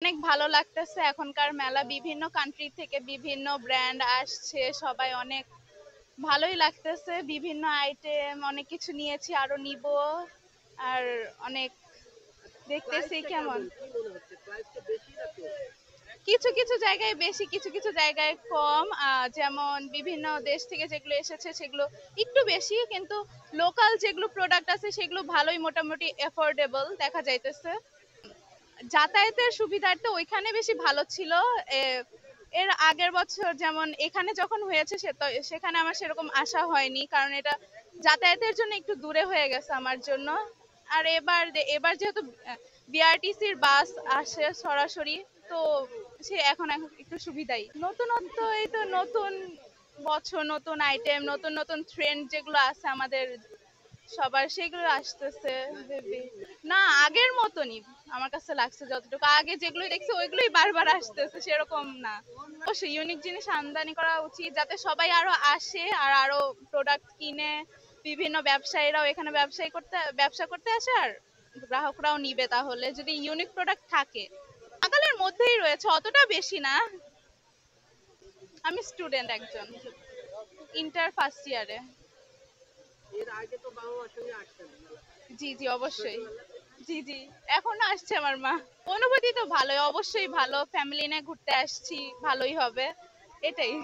অনেক ভালো লাগতেছে এখনকার মেলা, বিভিন্ন কান্ট্রি থেকে বিভিন্ন ব্র্যান্ড আসছে, সবাই অনেক ভালোই লাগতেছে, বিভিন্ন আইটেম অনেক কিছু নিয়েছি, আরো নিব। আর অনেক দেখতেছি কেমন, কিছু কিছু জায়গায় বেশি, কিছু কিছু জায়গায় কম। যেমন বিভিন্ন দেশ থেকে যেগুলো এসেছে সেগুলো একটু বেশি, কিন্তু লোকাল যেগুলো প্রোডাক্ট আছে সেগুলো ভালোই, মোটামুটি এফোর্ডেবল দেখা যাইতেছে। যাতায়াতের সুবিধার্থে ওইখানে বেশি ভালো ছিল। এর আগের বছর যেমন এখানে যখন হয়েছে সেখানে আমার সেরকম আশা হয়নি, কারণ এটা যাতায়াতের জন্য একটু দূরে হয়ে গেছে আমার জন্য। আর এবার এবার যেহেতু বিআরটিসির বাস আসে সরাসরি, তো সে এখন এখন একটু সুবিধাই। নতুনত্ব, এই তো নতুন বছর, নতুন আইটেম, নতুন নতুন ট্রেন্ড যেগুলো আছে আমাদের সবার, সেগুলো আসতেছে ভেবে। না, আগের মতনই আমার কাছে লাগছে, যতটুকু আগে যেগুলো দেখছি ওইগুলোই বারবার আসতেছে, সেরকম না। অবশ্যই ইউনিক জিনিস আমদানি করা উচিত, যাতে সবাই আরো আসে আর আরো প্রোডাক্ট কিনে, বিভিন্ন ব্যবসায়ীরাও এখানে ব্যবসা করতে আসে, আর গ্রাহকরাও নিবে। তাহলে যদি ইউনিক প্রোডাক্ট থাকে, নাগালের মধ্যেই রয়েছে, অতটা বেশি না। আমি স্টুডেন্ট একজন, ইন্টার ফার্স্ট ইয়ারে। জি জি অবশ্যই। জি জি, এখনো আসছে আমার মা। অনুভূতি তো ভালোই, অবশ্যই ভালো, ফ্যামিলি নিয়ে ঘুরতে আসছি, ভালোই হবে, এটাই।